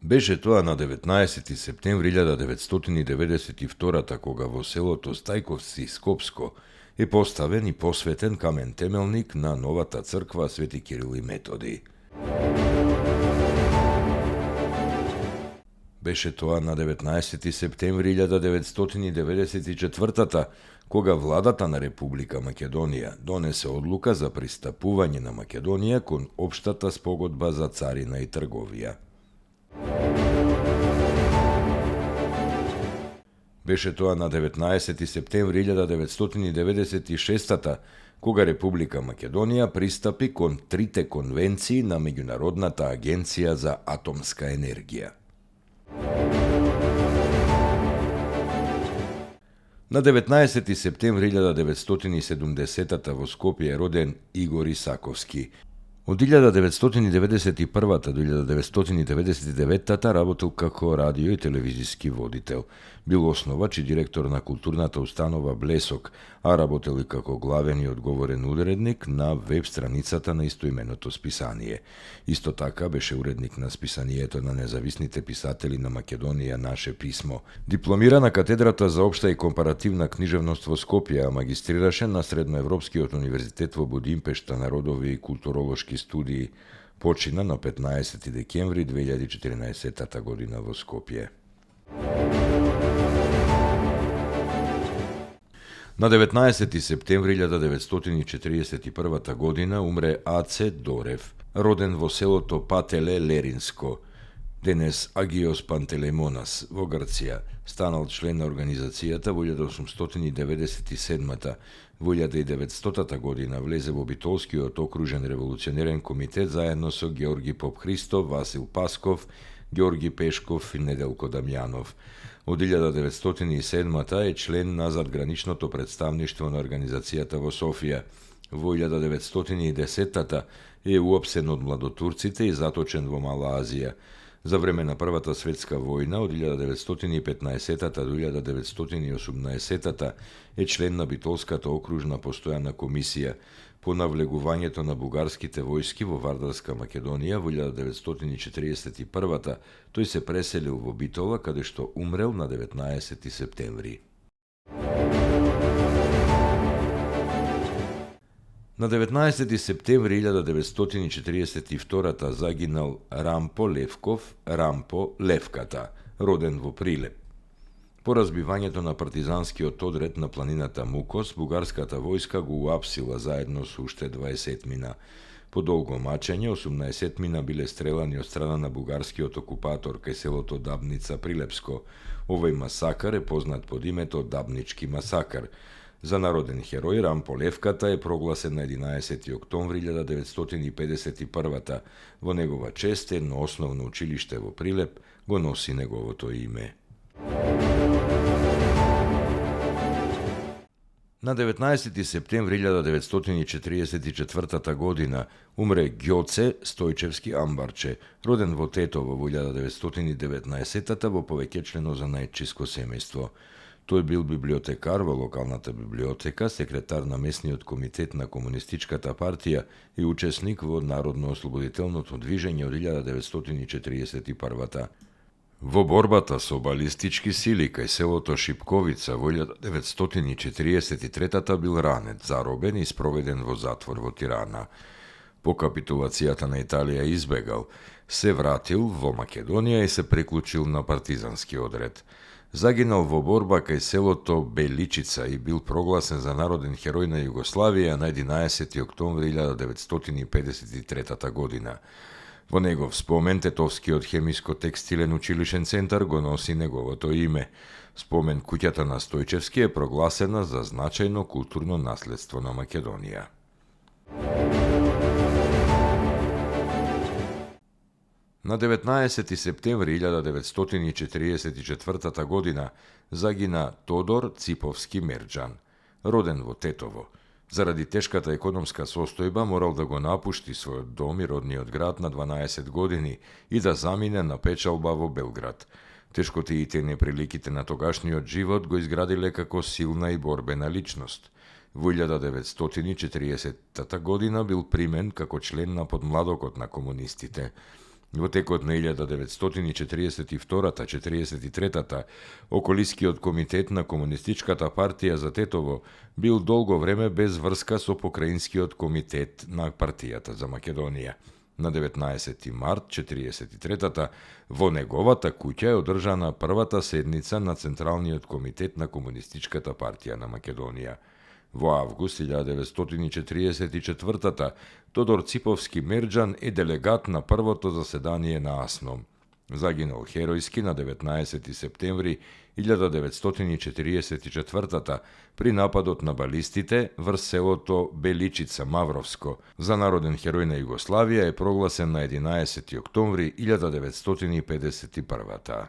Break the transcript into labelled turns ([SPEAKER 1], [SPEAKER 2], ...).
[SPEAKER 1] Беше тоа на 19 септември 1992 кога во селото Стајковци Скопско е поставен и посветен камен темелник на новата црква Свети Кирил и Методи. Беше тоа на 19 септември 1994 кога владата на Република Македонија донесе одлука за пристапување на Македонија кон општата спогодба за царина и трговија. Беше тоа на 19 септември 1996 кога Република Македонија пристапи кон трите конвенции на Меѓународната агенција за атомска енергија. На 19 септември 1970 во Скопје е роден Игор Исаковски. Од 1991 до 1999 работел како радио и телевизиски водител. Бил основач и директор на културната установа Блесок, а работел и како главен и одговорен уредник на веб страницата на истоименото списание. Исто така беше уредник на списанието на независните писатели на Македонија Наше писмо. Дипломира на катедрата за општа и компаративна книжевност во Скопје, а магистрираше на Средноевропскиот универзитет во Будимпешта народови и културолошки студии. Почина на 15 декември 2014 година во Скопје. На 19 септември 1941 година умре Аце Дорев, роден во селото Пателе, Леринско, денес Агиос Пантелеймонас, во Грција. Станал член на организацијата во 1897 Во 1900 година влезе во Битолскиот окружен револуционерен комитет заедно со Георги Попхристов, Васил Пасков, Георги Пешков и Неделко Дамјанов. Од 1907 е член на задграничното представништво на организацијата во Софија. Во 1910 е уапсен од младотурците и заточен во Мала Азија. За време на Првата светска војна од 1915 до 1918 е член на Битолската окружна постојана комисија. По навлегувањето на бугарските војски во Вардарска Македонија во 1941 тој се преселил во Битола, каде што умрел на 19 септември. На 19 септември 1942 загинал Рампо Левков, Рампо Левката, роден во Прилеп. По разбивањето на партизанскиот одред на планината Мукос, бугарската војска го уапсила заедно со уште 20 мина. По долго мачење, 18 мина биле стрелани од страна на бугарскиот окупатор кај селото Дабница Прилепско. Овој масакар е познат под името Дабнички масакар. За народен херој Рампо Левката е прогласен на 11 октомври 1951 Во негова чест едно основно училиште во Прилеп го носи неговото име. На 19 септември 1944 година умре Ѓоце Стојчевски Амбарче, роден во Тетово во 1919 во повеќечлено за најчиско семејство. Тој бил библиотекар во локалната библиотека, секретар на местниот комитет на Комунистичката партија и учесник во Народно-ослободителното движење од 1941 Во борбата со балистички сили кај селото Шипковица во 1943 бил ранет, заробен и спроведен во затвор во Тирана. По капитулацијата на Италија избегал, се вратил во Македонија и се приклучил на партизански одред. Загинал во борба кај селото Беличица и бил прогласен за народен херој на Југославија на 11 октомври 1953 година. Во негов спомен Тетовскиот хемиско-текстилен училишен центар го носи неговото име. Спомен куќата на Стојчевски е прогласена за значајно културно наследство на Македонија. На 19 септември 1944 година загина Тодор Циповски Мерџан, роден во Тетово. Заради тешката економска состојба морал да го напушти својот дом и родниот град на 12 години и да замине на печалба во Белград. Тешкотиите и неприликите на тогашниот живот го изградиле како силна и борбена личност. Во 1940 година бил примен како член на подмладокот на комунистите. Во текот на 1942-43 околискиот комитет на Комунистичката партија за Тетово бил долго време без врска со покраинскиот комитет на партијата за Македонија. На 19 март 1943 во неговата куќа е одржана првата седница на Централниот комитет на Комунистичката партија на Македонија. Во август 1944 Тодор Циповски Мерџан е делегат на првото заседание на АСНОМ. Загинал херојски на 19 септември 1944 при нападот на балистите врз селото Беличица, Мавровско. За народен херој на Југославија е прогласен на 11 октомври 1951.